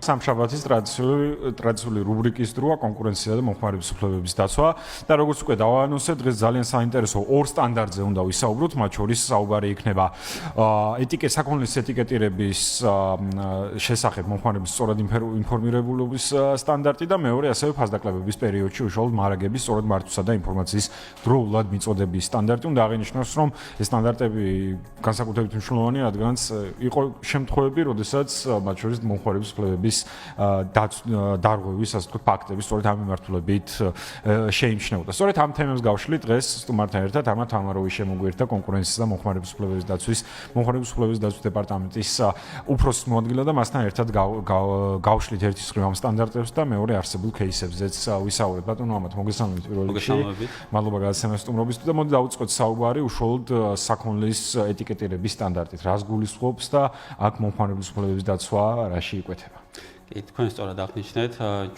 სამშაბათის ტრადიციული რუბრიკის დროა კონკურენცია და მომხმარების უფლებების დაცვა და როგორც უკვე დავაანონსეთ, დღეს ძალიან საინტერესო ორ სტანდარტზე უნდა ვისაუბროთ, მათ შორის საუბარი იქნება საკონლის ეტიკეტირების შესახებ მომხმარების სწორად ინფორმირებულობის სტანდარტი და მეორე ასევე ფასდაკლებების პერიოდში უშუალოდ მარაგების სწორად მართვისა და ინფორმაციის დროულად მიწოდების სტანდარტი. უნდა აღინიშნოს, რომ ეს სტანდარტები განსაკუთრებით მნიშვნელოვანია, რადგანაც იყო შემთხვევები, როდესაც მათ შორის მომხმარების უფლებების დარღვევის, ასე ვთქვათ, ფაქტები სწორედ ამ მიმართულებით შეიმჩნეოდა. სწორედ ამ თემებს გავშლით დღეს სტუმართან ერთად ამა თამაროვი შემოგვიერთდა კონკურენციის და მომხმარების უფლებების დაცვის დეპარტამენტის უფროსის მოადგილე და მასთან ერთად გავშლით ერთის მხრივ ამ სტანდარტებს და მეორე არსებულ кейსებზეც ვისაუბრეთ. ბატონო ამათ მოგესალმებით პირველ რიგში. მადლობა გადაცემას სტუმრობისთვის და მოდი დავუწყოთ საუბარი უშუალოდ საქონლის ეტიკეტირების სტანდარტით. რას გულისხმობს და აქ მომხმარების უფლებების დაცვა რაში იკვეთება? კი, თქვენ სწორად აღნიშნეთ,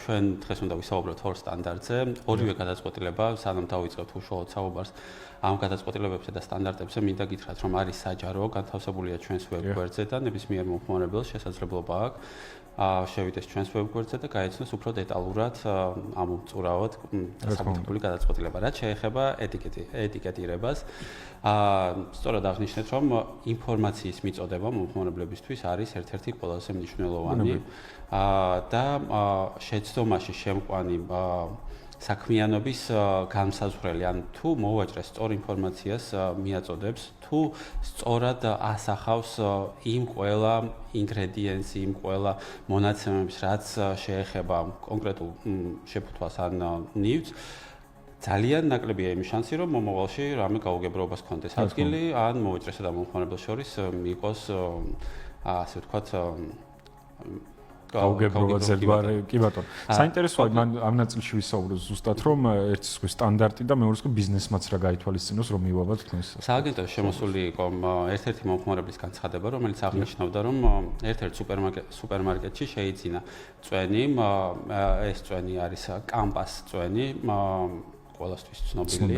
ჩვენ დღეს უნდა ვისაუბროთ ორ სტანდარტზე. ორივე გადაწყვეტილება, სანამ დავიწყებთ უშუალოდ საუბარს ამ გადაწყვეტილებებზე და სტანდარტებზე, მინდა გითხრათ, რომ არის საჯარო, განთავსებულია ჩვენს ვებ-გვერდზე და ნებისმიერ მომხმარებელს შესაძლებლობა აქვს შევიდეს ჩვენს ვებ-გვერდზე და გაეცნოს უფრო დეტალურად ამომწურავად საკუთრებული გადაწყვეტილება. რაც შეეხება ეტიკეტირებას, სწორად აღნიშნეთ, რომ ინფორმაციის მიწოდება მომხმარებლებისთვის არის ერთ-ერთი ყველაზე მნიშვნელოვანი და შეცდომაში შემყვანი საქმიანობის განსაზღვრელი, ან თუ მოვაჭრეს სწორ ინფორმაციას მიაწოდებს, თუ სწორად ასახავს იმ ყველა ინგრედიენტს, იმ ყველა მონაცემებს, რაც შეეხება კონკრეტულ შეფუთვას ან ნივთს, ძალიან ნაკლებია იმის შანსი, რომ მომავალში რამე გაუგებრობას ქონდეს ადგილი, ან მოვაჭრესა და მომხმარებელს შორის იყოს ასე ვთქვათ გაუგებრობა ზედვარი. კი ბატონო. საინტერესოა მან ამ ნაწილში ვისაუბროთ ზუსტად, რომ ერთის ხვის სტანდარტი და მეორეს ხვის ბიზნესმაც რა გაითვალისწინოს, რომ მივაბად თქვენს. სააგენტოში შემოსული იყო ერთ-ერთი მომხმარებლის განცხადება, რომელიც აღნიშნავდა, რომ ერთ-ერთ სუპერმარკეტში შეიძინა წვენი, ეს წვენი არის კამპას წვენი, ყველასთვის ცნობილი.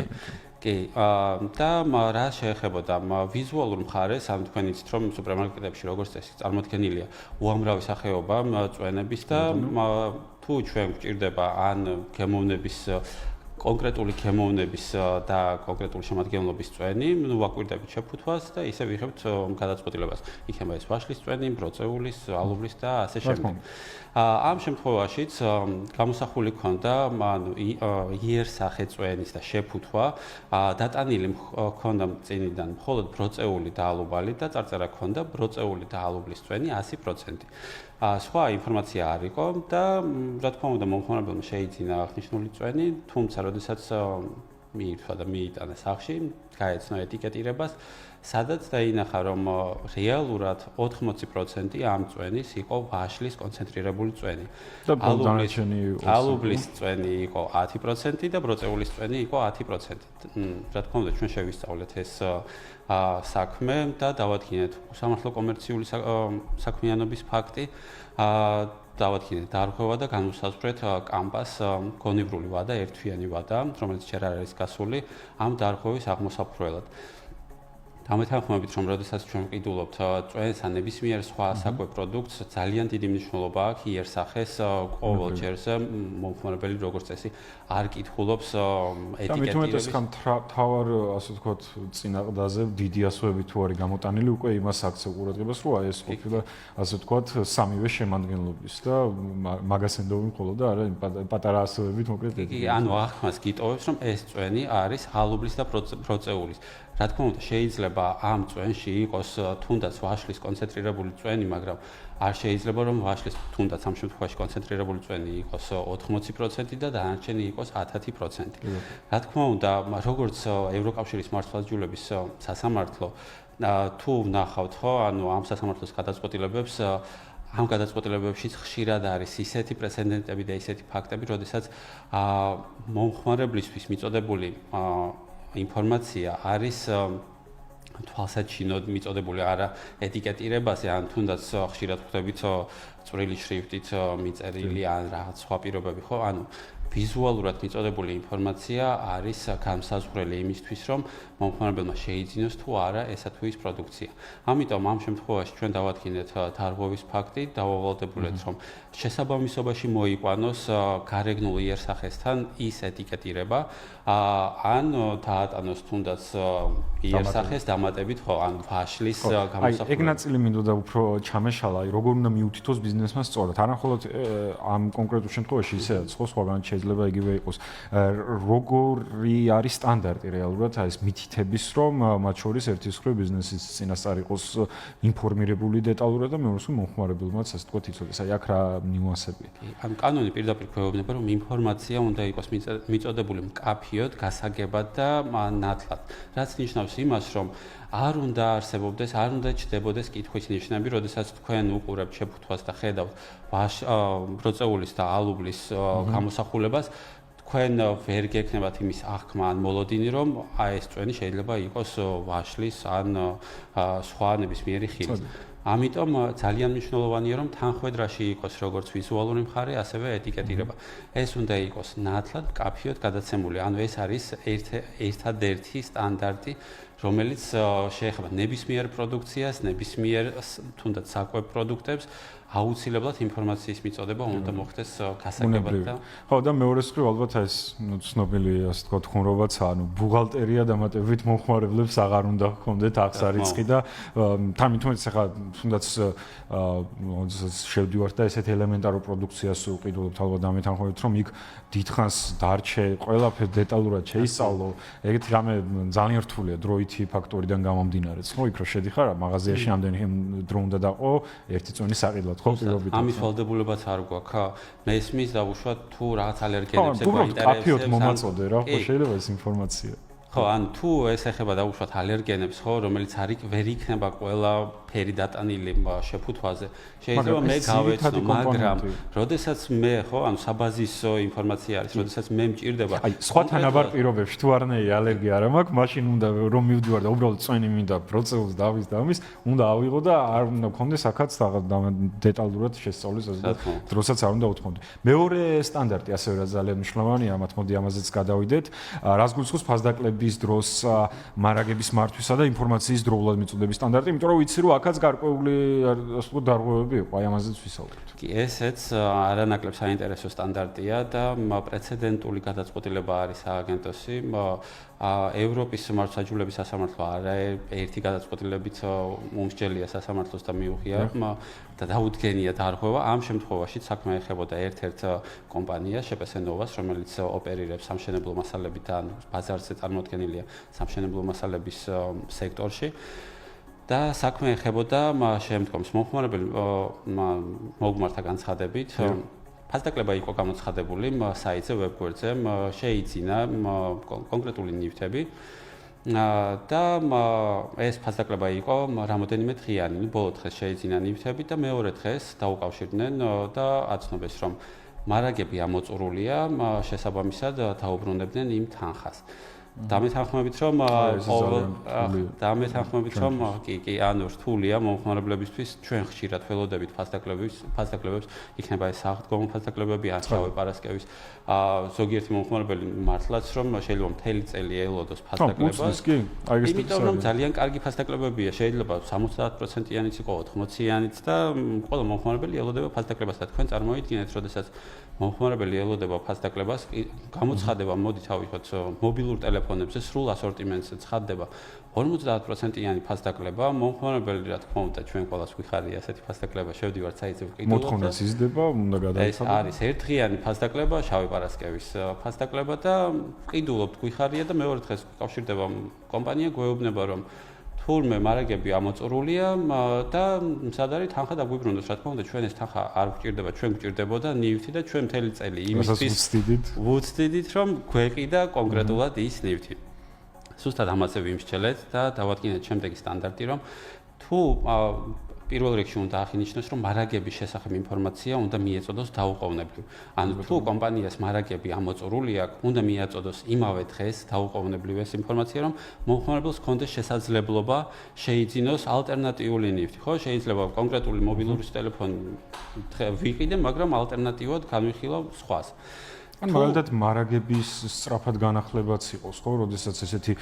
კი, და რა შეეხებოდა ვიზუალურ მხარეს, ან თქვენ იცით, რომ სუპერმარკეტებში როგორც წესი წარმოდგენილია უამრავი სახეობა წვენების და თუ ჩვენ გვჭირდება ან გემოვნების კონკრეტული გემოვნების და კონკრეტული შემადგენლობის წვენი, ვაკვირდებით შეფუთვას და ისე ვიღებთ გადაწყვეტილებას. იქნება ეს ვაშლის წვენი, ბროწეულის, ალუბლის და ასე შემდეგ. ამ შემთხვევაშიც გამოსახული ქონდა იერსახე წვენის და შეფუთვა, დატანილი ქონდა წინიდან მხოლოდ ბროწეული და ალუბალი და წარწერა ქონდა ბროწეული და ალუბლის წვენი 100%. სხვა ინფორმაცია არ იყო და რა თქმა უნდა მომხმარებელმა შეიძინა აღნიშნული წვენი, თუმცა როდესაც მიირთვა და მიიტანა სახში, გაეცნო ეტიკეტირებას, სადაც დაინახა, რომ რეალურად 80% ამ წვენის იყო ვაშლის კონცენტრირებული წვენი. ალუბლის წვენი იყო 10% და ბროწეულის წვენი იყო 10%. რა თქმა უნდა, ჩვენ შევისწავლეთ ეს საქმე და დავადგინეთ სამართლო კომერციული საქმიანობის ფაქტი, დავადგინეთ დარღვევა და განვსაზღვრეთ კამპას გონივრული ვადა, ერთთვიანი ვადა, რომელიც ჯერ არ არის გასული ამ დარღვევის აღმოსაფრველად. დამეთანხმებით, რომ როდესაც ჩვენ ვყიდულობთ წვენს ან ნებისმიერ სხვა საკვე პროდუქტს, ძალიან დიდი მნიშვნელობა აქვს იერსახეს ყოველ ჯერზე მომხმარებელი როგორც წესი არ კითხულობს ეტიკეტირების. და მთავარ ასე ვთქვათ წინაყდაზე დიდი ასოები თუ არის გამოტანილი, უკვე იმას აქცევ ყურადღებას, რომ ეს ყოფილა ასე ვთქვათ სამივე შემადგენლობის და მაგას ენდობი მხოლოდ და არა პატარა ასოებით მოკლედ. კი, ანუ აღქმას გიტოვებს, რომ ეს წვენი არის ალუბლის და ბროწეულის. რა თქმა უნდა, შეიძლება ამ წვენში იყოს თუნდაც ვაშლის კონცენტრირებული წვენი, მაგრამ არ შეიძლება რომ ვაშლის თუნდაც ამ შემთხვევაში კონცენტრირებული წვენი იყოს 80% და დანარჩენი იყოს 10%. რა თქმა უნდა, როგორც ევროკავშირის მართლმსაჯულების სასამართლო თუ ვნახავთ ხო, ანუ ამ სასამართლოს გადაწყვეტილებებს ამ გადაწყვეტილებებშიც ხშირად არის ისეთი პრეცედენტები და ისეთი ფაქტები, როდესაც მომხმარებლისთვის მიწოდებული ინფორმაცია არის თვალსაჩინოდ მიწოდებული არა ეტიკეტირებაზე, ან თუნდაც ხშირად ხვდებით წვრილი შრიფტით მიწერილი ან რაღაც სხვა პირობები, ხო? ანუ ვიზუალურად მიწოდებული ინფორმაცია არის განსაზღვრელი იმისთვის, რომ მომხმარებელმა შეიძინოს თუ არა ესა თუ ის პროდუქცია. ამიტომ ამ შემთხვევაში ჩვენ დავადგინეთ დარღვევის ფაქტი, დავავალდებულეთ, რომ შესაბამისობაში მოიყვანოს გარეგნულ იერსახესთან ის ეტიკეტირება, ან დაატანოს თუნდაც იერსახეს დამატებით, ხო, ან ვაშლის გამოსახულება. ეგ ნაწილი მინდოდა უფრო ჩამეშალა, როგორ უნდა მიუთითოს ბიზნესმა სწორად. არამხოლოდ ამ კონკრეტულ შემთხვევაში ისედაც ხო, სხვაგან შეიძლება იგივე იყოს. როგორი არის სტანდარტი რეალურად აი ეს მითითების, რომ მათ შორის ერთის მხრივ ბიზნესის წინასწარ იყოს ინფორმირებული დეტალურად და მეორეს მხრივ მომხმარებელმაც ასე თქვა იცოდეს. აი აქ რა ნიუანსებია. ამ კანონი პირდაპირ გვეუბნება, რომ ინფორმაცია უნდა იყოს მიწოდებული მკაფიოდ, გასაგებად და ნათლად. რაც ნიშნავს იმას, რომ არ უნდა არსებობდეს, არ უნდა ჩნდებოდეს კითხვის ნიშნები, როდესაც თქვენ უყურებთ შეფუთვას და ხედავთ ბროწეულის და ალუბლის გამოსახულებას, თქვენ ვერ გექნებათ იმის აღქმა ან მოლოდინი, რომ აი ეს წვენი შეიძლება იყოს ვაშლის ან სხვა ნებისმიერი ხილის. ამიტომ ძალიან მნიშვნელოვანია, რომ თანხმედრაში იყოს როგორც ვიზუალური მხარე, ასევე ეტიკეტირება. ეს უნდა იყოს ნათლად, მკაფიოდ გადაცემული. ანუ ეს არის ერთადერთი სტანდარტი, რომელიც შეეხება ნებისმიერ პროდუქციას, ნებისმიერ თუნდაც საკვებ პროდუქტებს, აუცილებლად ინფორმაციის მიწოდება უნდა მოხდეს გასაგებად და ხო და მეორეს მხრივ ალბათ ეს ცნობილი ასე თქვა ხუმრობაც, ანუ ბუღალტერია დამატებით მომხმარებლებს აღარ უნდა ჰქონდეთ აღსარიცხი და თამითმეტს ახლა თუნდაც შევდივართ და ესეთ ელემენტარო პროდუქციას უყიდულობთ ალბათ ამეთანხმებით, რომ იქ დიდხანს დარჩე, ყველაფერი დეტალურად შეისწავლო, ეგეთი რამე ძალიან რთულია დროითი ფაქტორიდან გამომდინარეც, ხო, იქ რო შედიხარ მაღაზიაში ამდენი დრო უნდა დაყო ერთი წვენი საყიდლად. ამის ვალდებულებაც არ გვაქვს. მესმის დავუშვათ თუ რაღაც ალერგენებს ეგვაინტერესებს. კაფიოდ მომაწოდე რა, ხო შეიძლება ეს ინფორმაცია. ხო, ან თუ ეს ეხება დავუშვათ ალერგენებს, ხო, რომელიც ვერ იქნება ყველა ფერი დატანილი შეფუთვაზე. შეიძლება მე გავეცნო, მაგრამ როდესაც მე, ხო, ანუ საბაზისო ინფორმაცია არის, როდესაც მე მჭირდება. აი, სხვა თანაბარ პირობებში თუ არანაირი ალერგია არ მაქვს, მაშინ უნდა რომ მივდივარ და უბრალოდ წვენი მინდა ბროწეულს დავის და ამის, უნდა ავიღო და არ უნდა მქონდეს აქაც დეტალურად შესწავლის, ასე და დროსაც არ უნდა უთმოდე. მეორე სტანდარტი ასევე რა ძალიან მნიშვნელოვანია, მათ მოდი ამაზეც გადავიდეთ. რას გულისხმობს ფასდაკლების დროს მარაგების მართვისა და ინფორმაციის დროულად მიწოდების სტანდარტი, იმიტომ რომ ვიცი რომ აქაც გარკვეული ასე ვთქვათ დარღვევები იყო, აი ამაზეც ვისაუბრეთ. კი, ესეც არანაკლებ საინტერესო სტანდარტია და პრეცედენტული გადაწყვეტილება არის სააგენტოსი. ევროპის მართლმსაჯულების სასამართლო არაერთი გადაწყვეტილებით უმსჯელია სასამართლოს და მიუღია და დაუდგენია დარღვევა. ამ შემთხვევაში საქმე ეხებოდა ერთ-ერთ კომპანიას, ШПС ნოვას, რომელიც ოპერირებს სამშენებლო მასალებით და ბაზარზე წარმოდგენილია სამშენებლო მასალების სექტორში. და საქმე ეხებოდა შემდგომს მომხმარებელი მოგმართა განცხადებით. ფასდაკლება იყო გამოცხადებული საიტზე, ვებგვერდზე, შეიძინა კონკრეტული ნივთები და ეს ფასდაკლება იყო რამოდენიმე დღიანი, ბოლო დღეს შეიძინა ნივთები და მეორე დღეს დაუკავშირდნენ და აცნობეს, რომ მარაგები ამოწურულია, შესაბამისად დაუბრუნებდნენ იმ თანხას. დამეთანხმებით რომ კი ანუ რთულია მომხმარებლებისთვის ჩვენ ხშირად ველოდებით ფასდაკლებებს იქნება ეს აღდგომო ფასდაკლებები ან შავი პარასკევის ზოგიერთი მომხმარებელი მართლაც რომ შეიძლება მთელი წელი ელოდოს ფასდაკლებას იმიტომ რომ ძალიან კარგი ფასდაკლებებია შეიძლება 70%-იანიც იყო 80%-იანიც და ყველა მომხმარებელი ელოდება ფასდაკლებას და თქვენ წარმოიდგინეთ როდესაც მომხმარებელი ელოდება ფასდაკლებას გამოცხადება მოდით ავიღოთ მობილურ ტელეფონებზე სრულ ასორტიმენტზე ცხადდება 50%-იანი ფასდაკლება მომხმარებელი რა თქმა უნდა ჩვენ ყველას გვიხარია ასეთი ფასდაკლება შევდივართ საიტზე ვყიდულობთ მოთხოვნაც იზრდება უნდა გადაიცადოთ ეს არის ერთდღიანი ფასდაკლება შავი პარასკევის ფასდაკლება და ვყიდულობთ გვიხარია და მეორე დღეს კავშირდება კომპანია გვეუბნება რომ თურმე მარაგები ამოწურულია და სად არის თანხა დაგვიბრუნოს რა თქმა უნდა ჩვენ ეს თანხა არ გვჭირდება ჩვენ გვჭირდებოდა ნივთი და ჩვენ მთელი წელი იმისთვის ვუცდიდით რომ გვეყიდა კონკრეტულად ის ნივთი სუსტად ამაზე ვიმსჯელეთ და დავადგინეთ შემდეგი სტანდარტი რომ თუ პირველ რიგში უნდა აღინიშნოს რომ მარაგების შესახებ ინფორმაცია უნდა მიეწოდოს დაუყოვნებლივ. ანუ თუ კომპანიას მარაგები ამოწურული აქვს, უნდა მიაწოდოს იმავე დღეს დაუყოვნებლივ ეს ინფორმაცია რომ მომხმარებელს ჰქონდეს შესაძლებლობა შეიძინოს ალტერნატიული ნივთი. ხო, შეიძლება კონკრეტული მობილური ტელეფონი ვიყიდე, მაგრამ ალტერნატიულად განვიხილავ სხვას. ან მაგალითად მარაგების სწრაფად განახლებაც იყოს, ხო, როდესაც ესეთი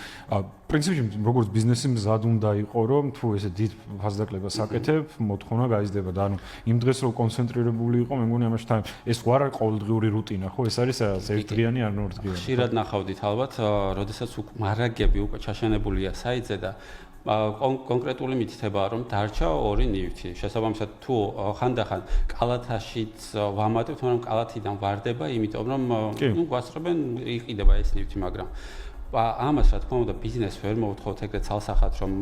პრინციპში როგორც ბიზნესი მზად უნდა იყო, რომ თუ ესე დიდ ფასდაკლებას აკეთებ, მოთხოვნა გაიზრდება და ანუ იმ დღეს რო კონცენტრირებული იყო, მე მგონი ამაში თან ეს ვარ არის ყოველდღიური რუტინა, ხო, ეს არის ერთდღიანი ან ორდღიანი. ხშირად ნახავდით ალბათ, როდესაც მარაგები უკვე ჩაშენებულია საიტზე და კონკრეტული მითითებაა რომ დარჩა 2 ნივთი. შესაბამისად თუ ხანდახან კალათაშიც ვამატებთ, მაგრამ კალათიდან ვარდება, იმიტომ რომ ნუ გვასწრებენ იყიდება ეს ნივთი, მაგრამ ამას რა თქმა უნდა ბიზნესს ვერ მოუთხოთ ეგრეთ ცალსახად რომ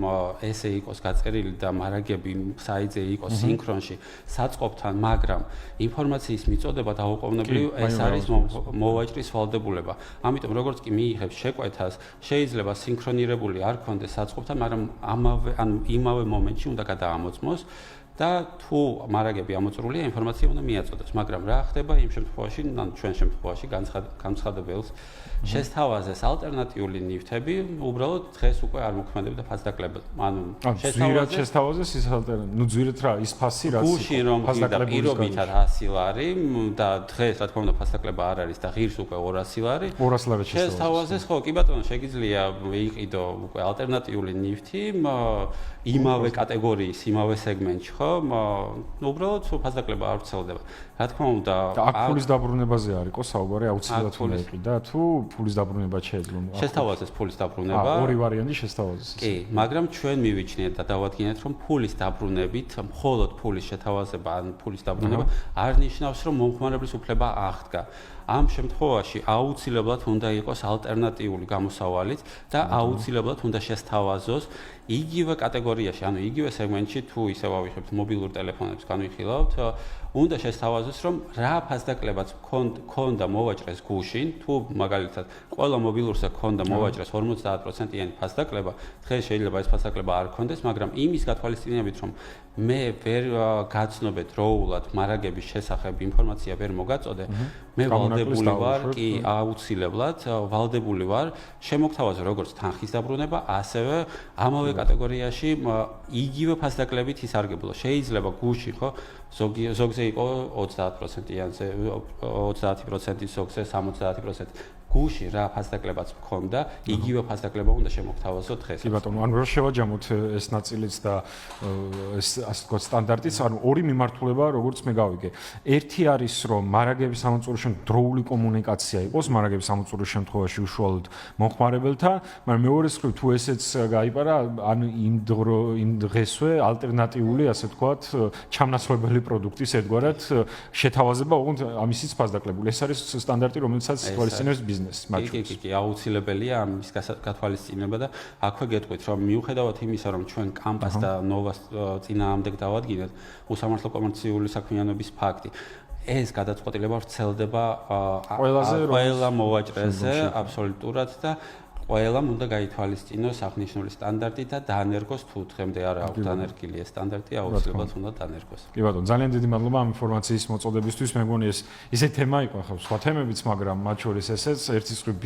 ესე იყოს გაწერილი და მარაგები საიტზე იყოს სინქრონში საწყობთან, მაგრამ ინფორმაციის მიწოდება დაუყოვნებლივ ეს არის მოვაჭრის ვალდებულება. ამიტომ როგორც კი მიიღებს შეკვეთას, შეიძლება სინქრონირებული არ ქონდეს საწყობთან, მაგრამ იმავე მომენტში უნდა გადაამოწმოს და თუ მარაგები ამოწრულია, ინფორმაცია უნდა მიაწოდოს, მაგრამ რა ხდება იმ შემთხვევაში, ან ჩვენ შემთხვევაში განცხადებელს შესთავაზეს ალტერნატიული ნივთები, უბრალოდ დღეს უკვე არ მოქმედებდა ფასდაკლებად. ანუ შესთავაზეს ის ნუ ძვირად რა ის ფასი რაც გუში რომ გიდა პირობითად 100 ლარი და დღეს რა თქმა უნდა ფასდაკლება არ არის და ღირს უკვე 200 ლარი. 200 ლარი შესთავაზეს, ხო, კი ბატონო, შეგიძლია იყიდო უკვე ალტერნატიული ნივთი იმავე კატეგორიის, იმავე სეგმენტში, ხო? უბრალოდ ფასდაკლება არ ვრცელდება. რა თქმა უნდა, აქ ფულის დაბრუნებაზე არისო საუბარი, აუცილებლად უნდა იყიდა, თუ ფულის დაბრუნება შეეძლო. შესთავაზეს ფულის დაბრუნება. ორი ვარიანტი შესთავაზეს. კი, მაგრამ ჩვენ მივიჩნიეთ და დავადგინეთ, რომ ფულის დაბრუნებით, მხოლოდ ფულის შეთავაზება ან ფულის დაბრუნება არ ნიშნავს, რომ მომხმარებლის უფლება აღდგა. ამ შემთხვევაში აუცილებლად უნდა იყოს ალტერნატიული გამოსავალიც და აუცილებლად უნდა შესთავაზოს იგივე კატეგორიაში, ანუ იგივე სეგმენტში, თუ ისევ ავიხებთ მობილურ ტელეფონებს განვიხილავთ, უნდა შესთავაზოს, რომ რა ფასდაკლებაც ქონდა მოვაჭრეს გუშინ, თუ მაგალითად ყველა მობილურზე ქონდა მოვაჭრეს 50%-იანი ფასდაკლება, დღეს შეიძლება ეს ფასდაკლება არ ქონდეს, მაგრამ იმის გათვალისწინებით, რომ მე ვერ გაცნობე დროულად მარაგების შესახებ ინფორმაცია ვერ მოგაწოდე, მე ვალდებული ვარ, კი, აუცილებლად ვალდებული ვარ შემოგთავაზო როგორც თანხის დაბრუნება, ასევე ამავე კატეგორიაში იგივე ფასდაკლებით ისარგებლო. შეიძლება გუში, ხო, ზოგზე იყო 30%-იანზე, 30%, ზოგზე 70%. გუში რა ფასდაკლებაც მქონდა, იგივე ფასდაკლება უნდა შემოგთავაზო დღეს. კი ბატონო, ანუ რა შევაჯამოთ ეს ნაწილიც და ეს ასე ვთქვათ სტანდარტიც, ანუ ორი მიმართულება, როგორც მე გავიგე. ერთი არის, რომ მარაგების სამოწურო დროული კომუნიკაცია იყოს, მარაგების სამოწურო შემთხვევაში უშუალოდ მომხმარებელთან, მაგრამ მეორეს მხრივ თუ ესეც გაიპარა, ანუ იმ დღესვე ალტერნატიული, ასე ვთქვათ, ჩამნაცვლებელი პროდუქტის ერთგვარად შეთავაზება, ოღონდ ამისიც ფასდაკლებული. ეს არის სტანდარტი, რომელსაც თვალისწინებს კი, აუცილებელია ამის გათვალისწინება და აქვე გეტყვით, რომ მიუხედავად იმისა, რომ ჩვენ კამპას და ნოვას წინააღმდეგ დავადგინეთ უსამართლო კომერციული საქმიანობის ფაქტი, ეს გადაწყვეტილება ვრცელდება ყველა მოვაჭრეზე აბსოლუტურად და ყველამ უნდა გაითვალისწინოს აღნიშნული სტანდარტი და დაანერგოს თუ დღემდე არ აქვს დანერგილი ეს სტანდარტი, აუცილებლად უნდა დაანერგოს. კი ბატონო, ძალიან დიდი მადლობა ამ ინფორმაციის მოწოდებისთვის. მე მგონი ეს თემა იყო, ხო, სხვა თემებიც, მაგრამ მათ შორის ესეც ერთი მხრივ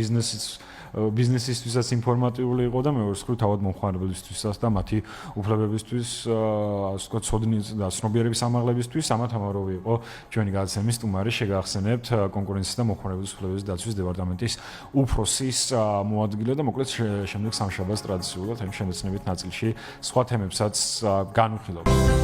ბიზნესისთვისაც ინფორმატიული იყო და მეორე მხრივ თავად მომხმარებლისთვისაც და მათი უფლებებისთვის, ასე ვთქვათ, ცოდნის და ცნობიერების ამაღლებისთვის. ამათ ამავროვი იყო ჩვენი გადაცემის სტუმარი, შეგახსენებთ კონკურენციის და მომხმარებლის უფლებების დაცვის დეპარტამენტის უფროსის მოადგილე და მოკლედ შემდეგ სამშაბათს ტრადიციულად ამ შემეცნებით ნაწილში სხვა თემებსაც განვიხილავთ.